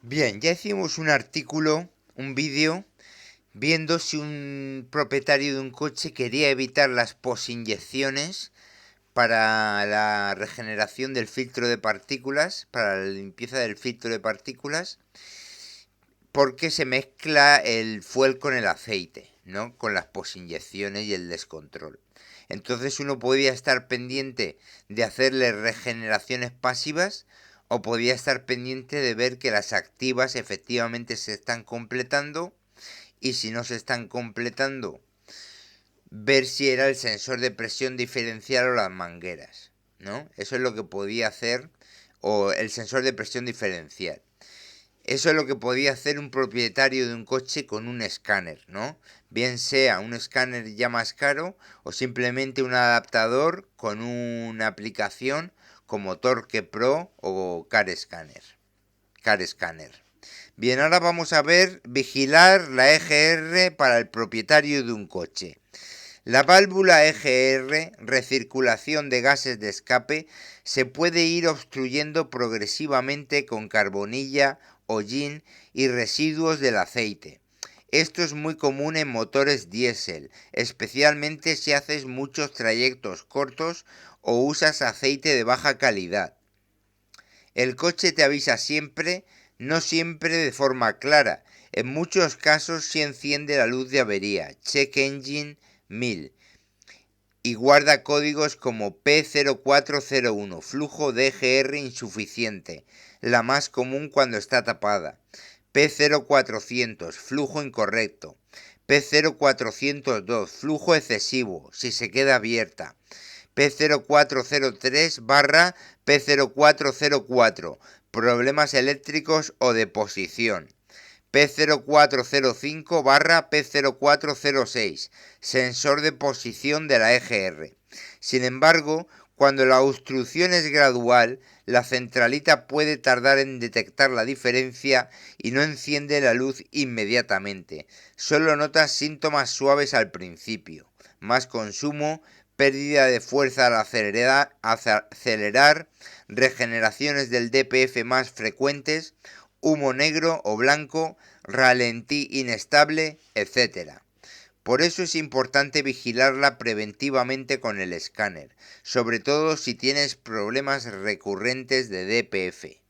Bien, ya hicimos un artículo, un vídeo, viendo si un propietario de un coche quería evitar las posinyecciones para la regeneración del filtro de partículas, para la limpieza del filtro de partículas, porque se mezcla el fuel con el aceite, ¿no? Con las posinyecciones y el descontrol. Entonces uno podía estar pendiente de hacerle regeneraciones pasivas o podía estar pendiente de ver que las activas efectivamente se están completando y si no se están completando, ver si era el sensor de presión diferencial o las mangueras, ¿no? Eso es lo que podía hacer, o el sensor de presión diferencial. Eso es lo que podía hacer un propietario de un coche con un escáner, ¿no? Bien sea un escáner ya más caro o simplemente un adaptador con una aplicación como Torque Pro o Car Scanner. Car Scanner. Bien, ahora vamos a ver vigilar la EGR para el propietario de un coche. La válvula EGR, recirculación de gases de escape, se puede ir obstruyendo progresivamente con carbonilla, hollín y residuos del aceite. Esto es muy común en motores diésel, especialmente si haces muchos trayectos cortos o usas aceite de baja calidad. El coche te avisa siempre, no siempre de forma clara. En muchos casos sí enciende la luz de avería, Check Engine 1000, y guarda códigos como P0401, flujo DGR insuficiente, la más común cuando está tapada, P0400, flujo incorrecto, P0402, flujo excesivo, si se queda abierta, P0403 barra P0404, problemas eléctricos o de posición. P0405 barra P0406, sensor de posición de la EGR. Sin embargo, cuando la obstrucción es gradual, la centralita puede tardar en detectar la diferencia y no enciende la luz inmediatamente. Solo nota síntomas suaves al principio, más consumo, pérdida de fuerza al acelerar, regeneraciones del DPF más frecuentes, humo negro o blanco, ralentí inestable, etc. Por eso es importante vigilarla preventivamente con el escáner, sobre todo si tienes problemas recurrentes de DPF.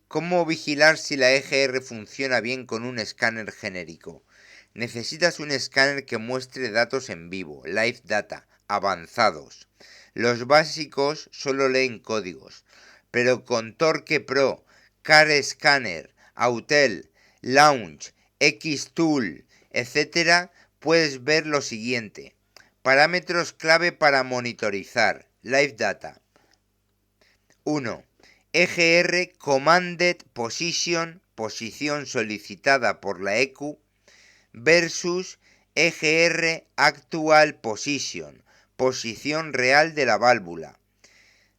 ¿Cómo vigilar si la EGR funciona bien con un escáner genérico? Necesitas un escáner que muestre datos en vivo, live data, avanzados. Los básicos solo leen códigos, pero con Torque Pro, Car Scanner, Autel, Launch, Xtool, etc. puedes ver lo siguiente. Parámetros clave para monitorizar, live data. 1. EGR Commanded Position, posición solicitada por la EQ, versus EGR Actual Position, posición real de la válvula.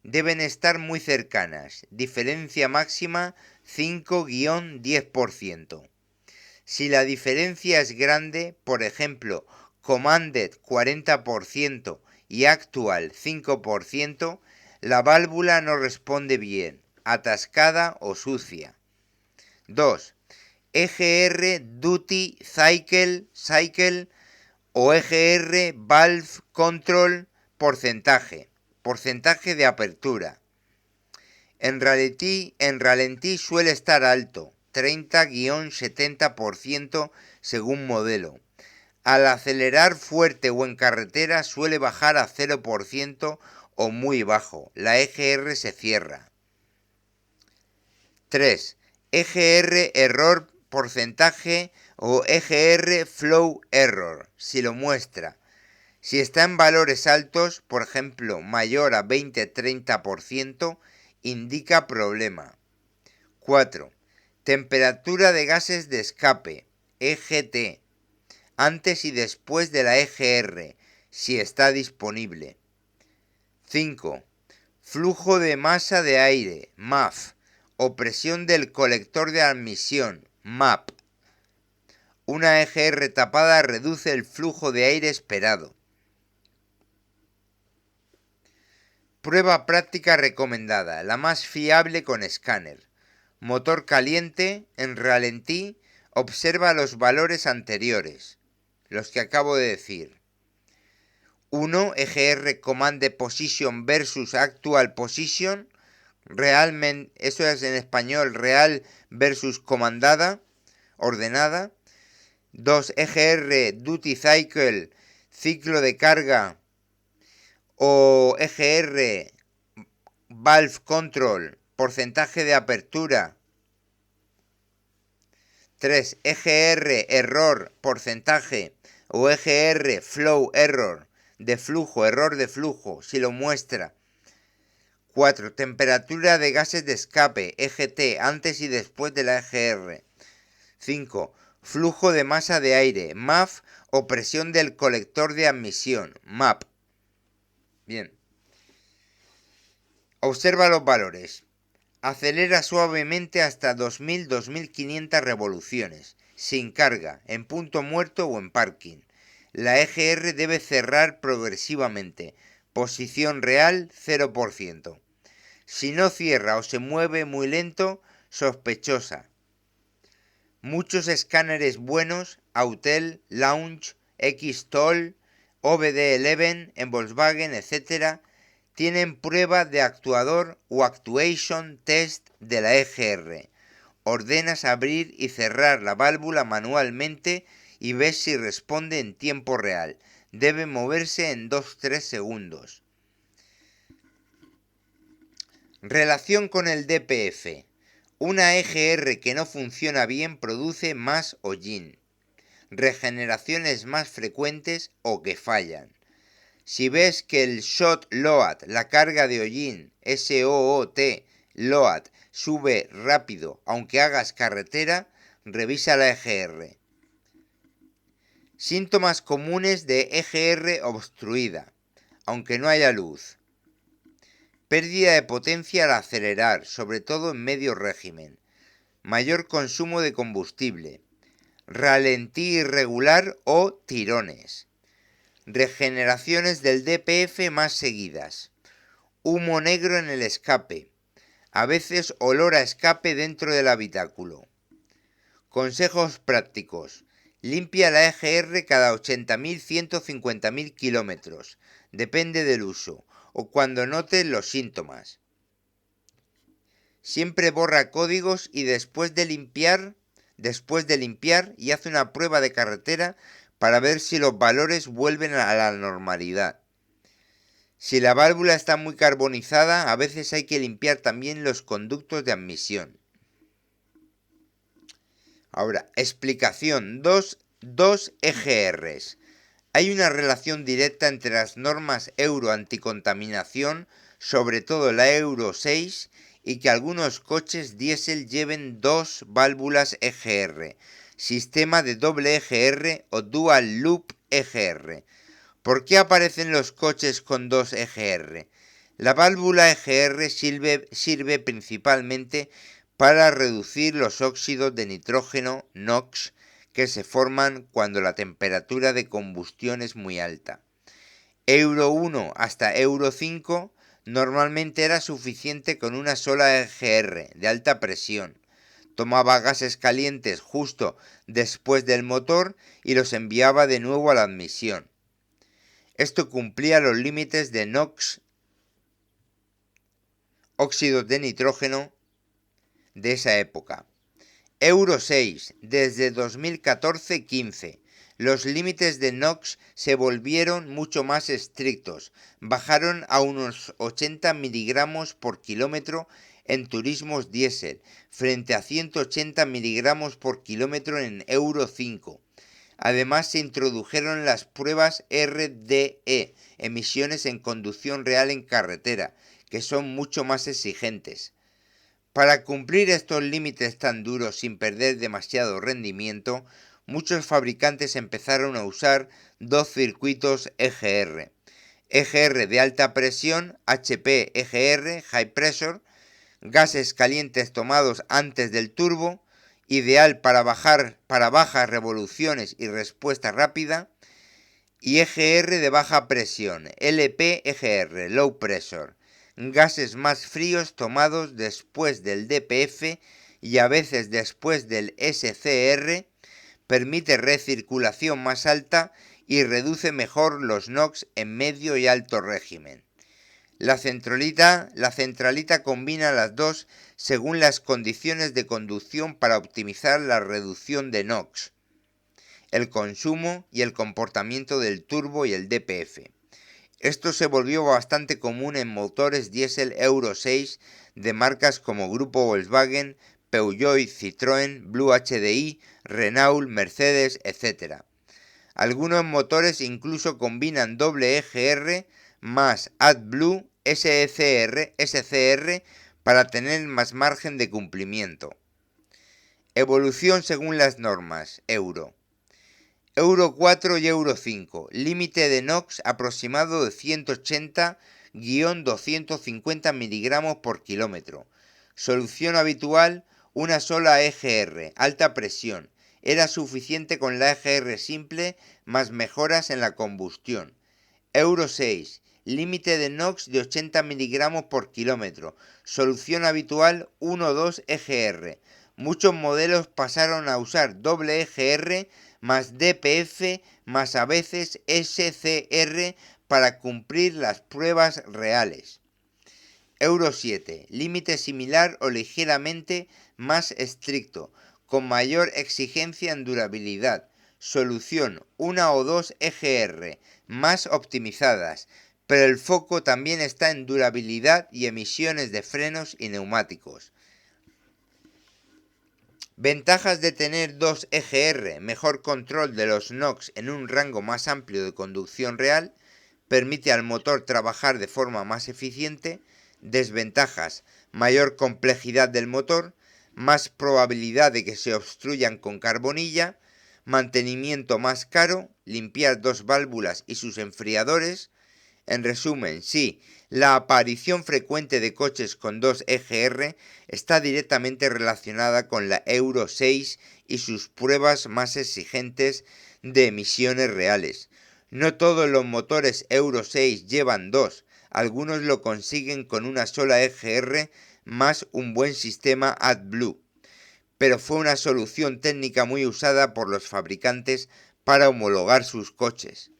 Deben estar muy cercanas, diferencia máxima 5-10%. Si la diferencia es grande, por ejemplo, Commanded 40% y Actual 5%, la válvula no responde bien, atascada o sucia. 2. EGR Duty Cycle o EGR Valve Control porcentaje de apertura. En ralentí suele estar alto, 30-70% según modelo. Al acelerar fuerte o en carretera suele bajar a 0% o muy bajo. La EGR se cierra. 3. EGR error porcentaje o EGR flow error, si lo muestra. Si está en valores altos, por ejemplo, mayor a 20-30%, indica problema. 4. Temperatura de gases de escape, EGT, antes y después de la EGR, si está disponible. 5. Flujo de masa de aire, MAF, o presión del colector de admisión, MAP. Una EGR tapada reduce el flujo de aire esperado. Prueba práctica recomendada, la más fiable con escáner. Motor caliente, en ralentí, observa los valores anteriores, los que acabo de decir. 1. EGR Command Position versus Actual Position. Realmente, eso es en español, real versus comandada, ordenada. 2. EGR Duty Cycle, ciclo de carga, o EGR Valve Control, porcentaje de apertura. 3. EGR Error, porcentaje, o EGR Flow Error, de flujo, error de flujo, si lo muestra. 4. Temperatura de gases de escape, EGT, antes y después de la EGR. 5. Flujo de masa de aire, MAF, o presión del colector de admisión, MAP. Bien. Observa los valores. Acelera suavemente hasta 2000-2500 revoluciones, sin carga, en punto muerto o en parking. La EGR debe cerrar progresivamente. Posición real 0%. Si no cierra o se mueve muy lento, sospechosa. Muchos escáneres buenos, Autel, Launch, Xtoll, OBD11 en Volkswagen, etc., tienen prueba de actuador o actuation test de la EGR. Ordenas abrir y cerrar la válvula manualmente y ves si responde en tiempo real. Debe moverse en 2-3 segundos. Relación con el DPF. Una EGR que no funciona bien produce más hollín, regeneraciones más frecuentes o que fallan. Si ves que el shot load, la carga de hollín, SOOT, load, sube rápido aunque hagas carretera, revisa la EGR. Síntomas comunes de EGR obstruida, aunque no haya luz. Pérdida de potencia al acelerar, sobre todo en medio régimen. Mayor consumo de combustible. Ralentí irregular o tirones. Regeneraciones del DPF más seguidas. Humo negro en el escape. A veces olor a escape dentro del habitáculo. Consejos prácticos. Limpia la EGR cada 80.000-150.000 kilómetros. Depende del uso. O cuando notes los síntomas. Siempre borra códigos y después de limpiar y hace una prueba de carretera para ver si los valores vuelven a la normalidad. Si la válvula está muy carbonizada, a veces hay que limpiar también los conductos de admisión. Ahora, explicación. Dos EGRs. Hay una relación directa entre las normas Euro anticontaminación, sobre todo la Euro 6, y que algunos coches diésel lleven dos válvulas EGR, sistema de doble EGR o dual loop EGR. ¿Por qué aparecen los coches con dos EGR? La válvula EGR sirve principalmente para reducir los óxidos de nitrógeno NOx que se forman cuando la temperatura de combustión es muy alta. Euro 1 hasta Euro 5 normalmente era suficiente con una sola EGR de alta presión. Tomaba gases calientes justo después del motor y los enviaba de nuevo a la admisión. Esto cumplía los límites de NOx, óxidos de nitrógeno, de esa época. Euro 6, desde 2014-15. Los límites de NOx se volvieron mucho más estrictos, bajaron a unos 80 miligramos por kilómetro en turismos diésel, frente a 180 miligramos por kilómetro en Euro 5. Además se introdujeron las pruebas RDE, emisiones en conducción real en carretera, que son mucho más exigentes. Para cumplir estos límites tan duros sin perder demasiado rendimiento, muchos fabricantes empezaron a usar dos circuitos EGR. EGR de alta presión, HP EGR, High Pressure, gases calientes tomados antes del turbo, ideal para bajas revoluciones y respuesta rápida, y EGR de baja presión, LP EGR, Low Pressure, gases más fríos tomados después del DPF y a veces después del SCR, permite recirculación más alta y reduce mejor los NOx en medio y alto régimen. La centralita combina las dos según las condiciones de conducción para optimizar la reducción de NOx, el consumo y el comportamiento del turbo y el DPF. Esto se volvió bastante común en motores diésel Euro 6 de marcas como Grupo Volkswagen, Peugeot, Citroën, Blue HDI, Renault, Mercedes, etc. Algunos motores incluso combinan doble EGR más AdBlue SCR para tener más margen de cumplimiento. Evolución según las normas Euro 4 y Euro 5, límite de NOx aproximado de 180-250 miligramos por kilómetro. Solución habitual, una sola EGR, alta presión. Era suficiente con la EGR simple más mejoras en la combustión. Euro 6, límite de NOx de 80 miligramos por kilómetro. Solución habitual, 1-2 EGR. Muchos modelos pasaron a usar doble EGR más DPF más a veces SCR para cumplir las pruebas reales. Euro 7, límite similar o ligeramente más estricto, con mayor exigencia en durabilidad. Solución, 1 o 2 EGR, más optimizadas, pero el foco también está en durabilidad y emisiones de frenos y neumáticos. Ventajas de tener 2 EGR, mejor control de los NOx en un rango más amplio de conducción real, permite al motor trabajar de forma más eficiente. Desventajas, mayor complejidad del motor, más probabilidad de que se obstruyan con carbonilla, mantenimiento más caro, limpiar dos válvulas y sus enfriadores. En resumen, sí, la aparición frecuente de coches con 2 EGR está directamente relacionada con la Euro 6 y sus pruebas más exigentes de emisiones reales. No todos los motores Euro 6 llevan 2, algunos lo consiguen con una sola EGR más un buen sistema AdBlue, pero fue una solución técnica muy usada por los fabricantes para homologar sus coches.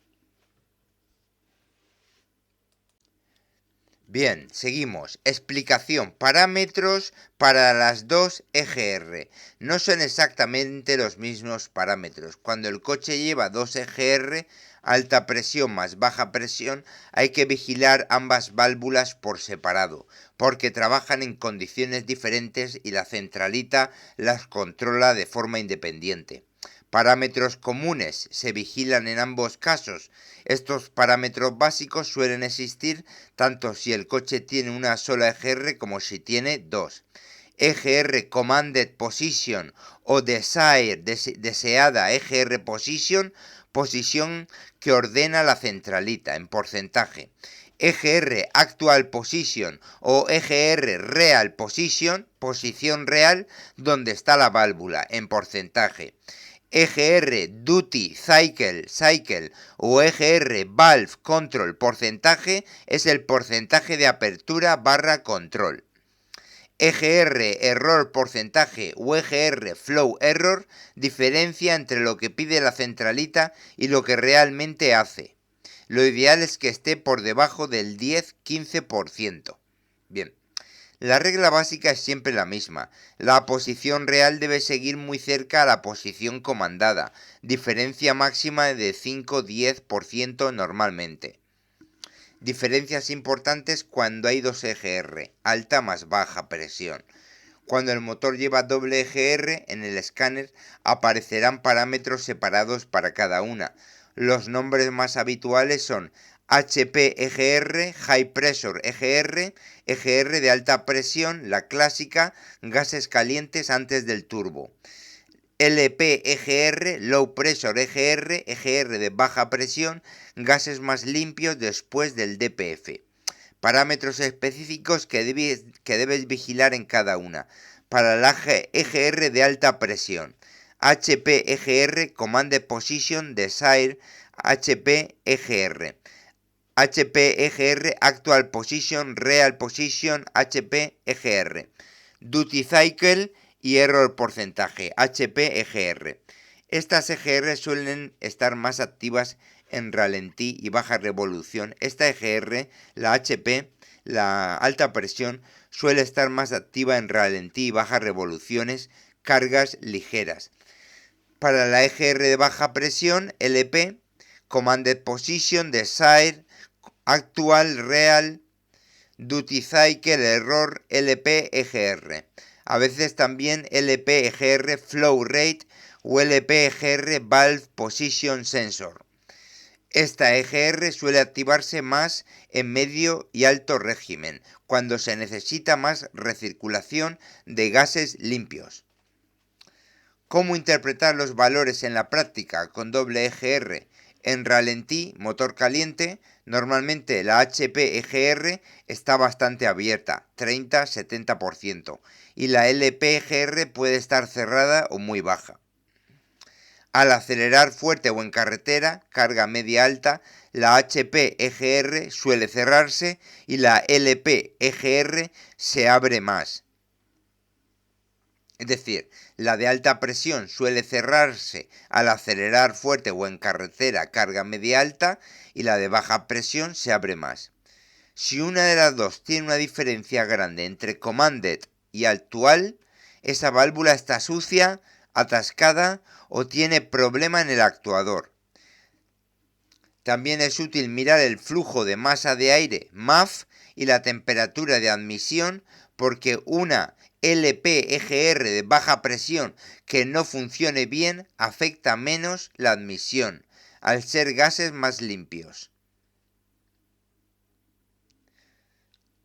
Bien, seguimos. Explicación. Parámetros para las dos EGR. No son exactamente los mismos parámetros. Cuando el coche lleva dos EGR, alta presión más baja presión, hay que vigilar ambas válvulas por separado, porque trabajan en condiciones diferentes y la centralita las controla de forma independiente. Parámetros comunes se vigilan en ambos casos. Estos parámetros básicos suelen existir tanto si el coche tiene una sola EGR como si tiene dos. EGR Commanded Position o deseada EGR Position, posición que ordena la centralita en porcentaje. EGR Actual Position o EGR Real Position, posición real donde está la válvula en porcentaje. EGR Duty Cycle o EGR Valve Control porcentaje es el porcentaje de apertura barra control. EGR Error porcentaje o EGR Flow Error diferencia entre lo que pide la centralita y lo que realmente hace. Lo ideal es que esté por debajo del 10-15%. Bien. La regla básica es siempre la misma. La posición real debe seguir muy cerca a la posición comandada, diferencia máxima de 5-10% normalmente. Diferencias importantes cuando hay dos EGR, alta más baja presión. Cuando el motor lleva doble EGR, en el escáner aparecerán parámetros separados para cada una. Los nombres más habituales son HP EGR, High Pressure EGR, EGR de alta presión, la clásica, gases calientes antes del turbo. LP EGR, Low Pressure EGR, EGR de baja presión, gases más limpios después del DPF. Parámetros específicos que debes vigilar en cada una. Para la EGR de alta presión, HP EGR Commanded Position Desire HP EGR. HP EGR, Actual Position, Real Position, HP EGR, Duty Cycle y Error Porcentaje, HP EGR. Estas EGR suelen estar más activas en ralentí y baja revolución. Esta EGR, la HP, la alta presión, suele estar más activa en ralentí y bajas revoluciones, cargas ligeras. Para la EGR de baja presión, LP, Commanded Position, Desire, Actual, Real, Duty Cycle, Error, LP, EGR. A veces también LP, EGR, Flow Rate o LP, EGR, Valve Position Sensor. Esta EGR suele activarse más en medio y alto régimen, cuando se necesita más recirculación de gases limpios. ¿Cómo interpretar los valores en la práctica con doble EGR? En ralentí, motor caliente, normalmente la HP EGR está bastante abierta, 30-70%, y la LP EGR puede estar cerrada o muy baja. Al acelerar fuerte o en carretera, carga media alta, la HP EGR suele cerrarse y la LP EGR se abre más. Es decir, la de alta presión suele cerrarse al acelerar fuerte o en carretera, carga media alta, y la de baja presión se abre más. Si una de las dos tiene una diferencia grande entre Commanded y Actual, esa válvula está sucia, atascada o tiene problema en el actuador. También es útil mirar el flujo de masa de aire, MAF, y la temperatura de admisión, porque una LP EGR de baja presión que no funcione bien afecta menos la admisión, al ser gases más limpios.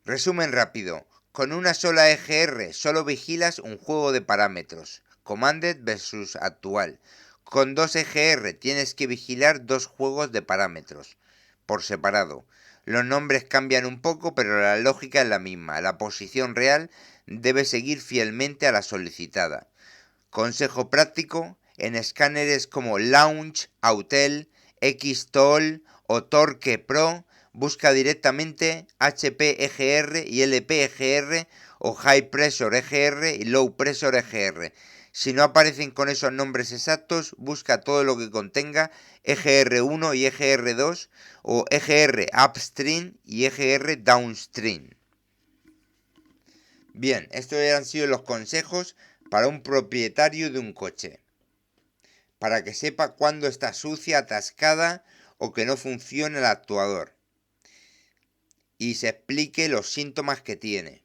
Resumen rápido. Con una sola EGR solo vigilas un juego de parámetros, Commanded versus Actual. Con dos EGR tienes que vigilar dos juegos de parámetros, por separado. Los nombres cambian un poco, pero la lógica es la misma. La posición real debe seguir fielmente a la solicitada. Consejo práctico: en escáneres como Launch, Autel, Xtool o Torque Pro, busca directamente HP EGR y LP EGR o High Pressure EGR y Low Pressure EGR. Si no aparecen con esos nombres exactos, busca todo lo que contenga EGR1 y EGR2 o EGR Upstream y EGR Downstream. Bien, estos han sido los consejos para un propietario de un coche, para que sepa cuándo está sucia, atascada o que no funciona el actuador y se explique los síntomas que tiene.